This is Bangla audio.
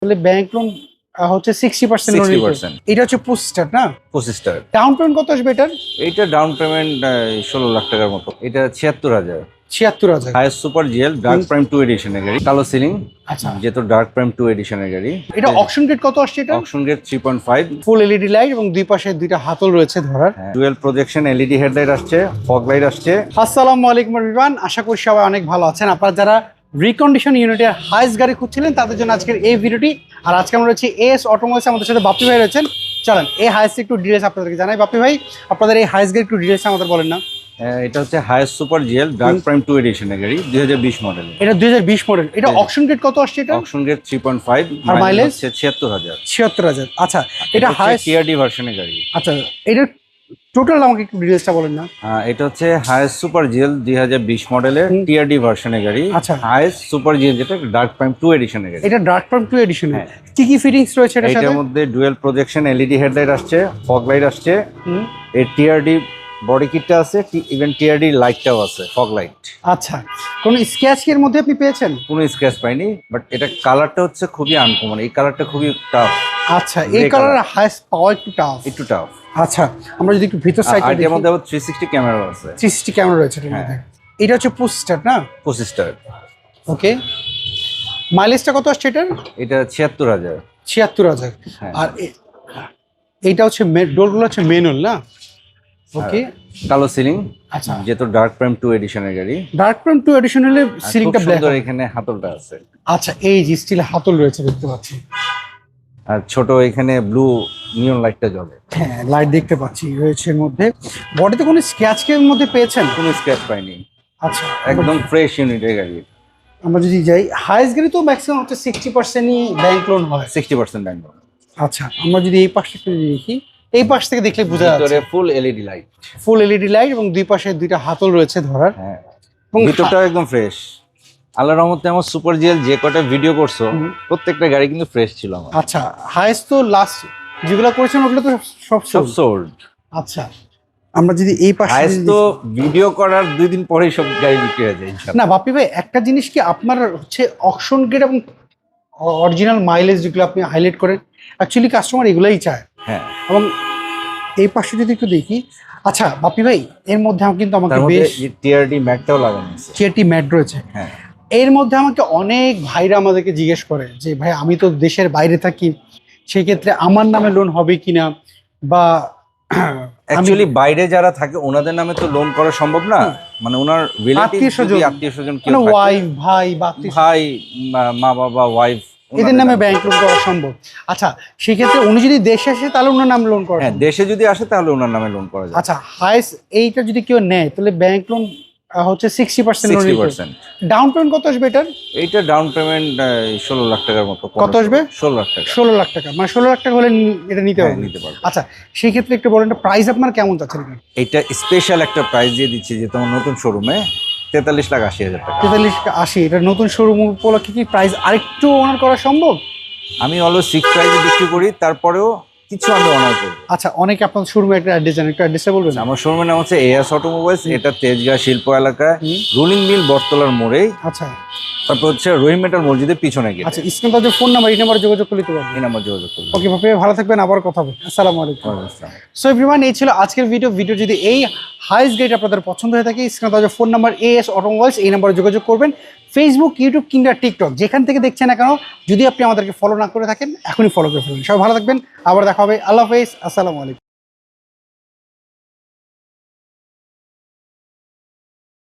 তাহলে ব্যাংক লোন হচ্ছে 60% লোন 60%। এটা হচ্ছে 25 না 25 ডাউন পেমেন্ট কত আসবে এটার? এইটা ডাউন পেমেন্ট 16 লাখ টাকার মতো। এটা 76,000। 76,000। HiAce super GL dark prime 2 এডিশনের গাড়ি, কালো সিলিং। আচ্ছা, যেহেতু ডার্ক প্রাইম 2 এডিশনের গাড়ি। এটা অকশন গেট কত আসছে এটা? অকশন গেট 3.5, ফুল এলইডি লাইট এবং দুই পাশে দুইটা হাতল রয়েছে ধরার। ডুয়েল প্রজেকশন এলইডি হেডলাইট আসছে, ফগ লাইট আসছে। আসসালামু আলাইকুম এভরিওয়ান, আশা করি সবাই অনেক ভালো আছেন। আপনারা যারা রিকন্ডিশন ইউনিটের হাইস্ট গাড়ি খুঁজছিলেন তাদের জন্য আজকের এই ভিডিওটি। আর আজকে আমরা রয়েছি এস অটোমোবাইলস, আমাদের সাথে বাপ্পি ভাই রয়েছেন। চলেন এই হাইস্ট একটু ডিটেলস আপনাদেরকে জানাই। বাপ্পি ভাই, আপনাদের এই হাইস্ট গাড়ি একটু ডিটেলস আমাদের বলেন না। এটা হচ্ছে HiAce super GL dark prime 2 এডিশনের গাড়ি, 2020 মডেল। এটা 2020 মডেল। এটা অকশন গেট কত আসছে এটা? অকশন গেট 3.5, আর মাইলেজ হচ্ছে 76,000। 76,000। আচ্ছা, এটা হাইস্ট টিআরডি ভার্সনের গাড়ি। আচ্ছা, এটা টোটাল আমাকে একটু ডিটেলসটা বলেন না। এটা হচ্ছে হাইস্ট সুপার জিএল 2020 মডেলের টিআরডি ভার্সনের গাড়ি। আচ্ছা, হাইস্ট সুপার জিএল যেটা ডার্ক প্রাইম 2 এডিশনের গাড়ি। এটা ডার্ক প্রাইম 2 এডিশন। হ্যাঁ। কি কি ফিটিংস রয়েছে এটার সাথে? এটার মধ্যে ডুয়েল প্রজেকশন এলইডি হেডলাইট আসছে, ফগ লাইট আসছে, এর টিআরডি বডি কিটটা আছে, ইভেন টিআরডি লাইটটাও আছে, ফগ লাইট। আচ্ছা, কোন স্ক্র্যাচ এর মধ্যে আপনি পেয়েছেন? কোনো স্ক্র্যাচ পাইনি, বাট এটা কালারটা হচ্ছে খুবই আনকমন। এই কালারটা খুবই টাফ। আচ্ছা, এই কালারের হাইস্ট পাওয়া একটু টাফ। একটু টাফ। আচ্ছা, আমরা যদি একটু ভিতর সাইডে আর দেখি, এর মধ্যে আবার 360 ক্যামেরা আছে। 360 ক্যামেরা রয়েছে এর মধ্যে। এটা হচ্ছে 25 না 25 ওকে। মাইলেজটা কত আসছে এটার? এটা 76,000। 76,000। হ্যাঁ। আর এইটা হচ্ছে ডোরগুলো হচ্ছে ম্যানুয়াল না? ওকে। কালো সিলিং। আচ্ছা, যেহেতু ডার্ক প্রাইম 2 এডিশনের গাড়ি। ডার্ক প্রাইম 2 এডিশন হলে সিলিংটা ব্ল্যাক। এখানে হাতলটা আছে। আচ্ছা, এই যে স্টিল হাতল রয়েছে দেখতে পাচ্ছি। আর ছোট এখানে ব্লু নিয়ন লাইটটা জ্বলে। হ্যাঁ, লাইট দেখতে পাচ্ছি রয়েছে এর মধ্যে। বডিতে কোনো স্ক্র্যাচ এর মধ্যে পেয়েছেন? কোনো স্ক্র্যাচ পাইনি। আচ্ছা, একদম ফ্রেশ ইউনিটের গাড়ি। আমরা যদি যাই হাইস্ট গাড়ি তো ম্যাক্সিমাম হচ্ছে 60%ই ব্যাংক লোন হয়। 60% ব্যাংক লোন। আচ্ছা, আমরা যদি এই পাশটা একটু দেখি, এই পাশ থেকে দেখলে বোঝা যাচ্ছে ভিতরে ফুল এলইডি লাইট। ফুল এলইডি লাইট এবং দুই পাশে দুইটা হাতল রয়েছে ধরার। হ্যাঁ, এবং ভিতরটাও একদম ফ্রেশ। আল্লাহর রহমতে আমার সুপার জিএল যে কটা ভিডিও করছো প্রত্যেকটা গাড়ি কিন্তু ফ্রেশ ছিল আমার। আচ্ছা, হাইস্ট তো লাস্ট যেগুলো করেছেন ওগুলো তো সব সব সোল্ড। আচ্ছা, আমরা যদি এই পাশে হাইস্ট তো ভিডিও করার 2 দিন পরেই সব গাড়ি বিক্রি হয়ে যায় ইনশাআল্লাহ। না বাপ্পি ভাই, একটা জিনিস কি আপনার হচ্ছে অকশন গেট এবং অরিজিনাল মাইলেজ যেগুলো আপনি হাইলাইট করেন, অ্যাকচুয়ালি কাস্টমার এগুলোই চায়। হ্যাঁ, এবং এই পাশে যদি একটু দেখি, আচ্ছা বাপ্পি ভাই, এর মধ্যে কিন্তু আমাকে তার মধ্যে বেশ টিআরডি ম্যাটটাও লাগানো আছে। চেটি ম্যাট রয়েছে। হ্যাঁ, এর মধ্যে আমাকে অনেক ভাইরা আমাদেরকে জিজ্ঞেস করে যে ভাই আমি তো দেশের বাইরে থাকি, সেই ক্ষেত্রে আমার নামে লোন হবে কিনা, বা অ্যাকচুয়ালি বাইরে যারা থাকে ওনাদের নামে তো লোন করা সম্ভব না। মানে ওনার রিলেটিভ আত্মীয় স্বজন কেউ থাকে, ওয়াইফ ভাই বা আত্মীয় ভাই মা বাবা ওয়াইফ এদের নামে ব্যাংক লোন করা সম্ভব। আচ্ছা, সেই ক্ষেত্রে উনি যদি দেশে আসে তাহলে ওনার নামে লোন করা হ্যাঁ, দেশে যদি আসে তাহলে ওনার নামে লোন করা যায়। আচ্ছা, হাইস্ট এইটা যদি কেউ নেয় তাহলে ব্যাংক লোন হচ্ছে 60% লোন। 60%। ডাউন পেমেন্ট কত আসবে এটার? এইটা ডাউন পেমেন্ট 16 লাখ টাকার মতো। কত আসবে? 16 লাখ টাকা। 16 লাখ টাকা, মানে 16 লাখ টাকা হলে এটা নিতে হ্যাঁ, হবে। নিতে পারবে। আচ্ছা, সেই ক্ষেত্রে একটু বলেন প্রাইস আপনার কেমন চাচ্ছেন? এটা স্পেশাল একটা প্রাইস দিয়ে দিচ্ছি যে তোমার নতুন শোরুমে 43,80,000 টাকা। 43-80, এটা নতুন শোরুম উপলক্ষে কি প্রাইস আরেকটু অনার করা সম্ভব? আমি অলওয়েজ ফিক্স প্রাইসে বিক্রি করি, তারপরেও কিছু আমি অনার করি। আচ্ছা, অনেকে আপনার শোরুমে একটা অ্যাড্রেস জানেন, একটু অ্যাড্রেসটা বলবেন? আমার শোরুমের নাম হচ্ছে এস অটোমোবাইলস। এটা তেজগাঁ শিল্প এলাকায় রুলিং মিল বটতলার মোড়েই। আচ্ছা, তারপর হচ্ছে রহিম মেটাল মসজিদের পিছনে গিয়ে। আচ্ছা, স্ক্রিনে তার যে ফোন নাম্বার, এই নাম্বারে যোগাযোগ করতে পারবেন। এই নাম্বার যোগাযোগ করুন। ওকে ভাবে, ভালো থাকবেন, আবার কথা হবে। আসসালামু আলাইকুম। সো এভরিওয়ান, এই ছিল আজকের ভিডিও যদি এই হাইস্ট গাইড আপনাদের পছন্দ হয়ে থাকে, স্ক্রিনে তার যে ফোন নাম্বার এস অটোমোবাইলস, এই নাম্বারে যোগাযোগ করবেন। ফেসবুক, ইউটিউব কিংবা টিকটক যেখান থেকে দেখছেন না কেন, যদি আপনি আমাদেরকে ফলো না করে থাকেন এখনই ফলো করে ফেলুন। সবাই ভালো থাকবেন, আবার দেখা হবে। আল্লাহ হাফেজ, আসসালামু আলাইকুম।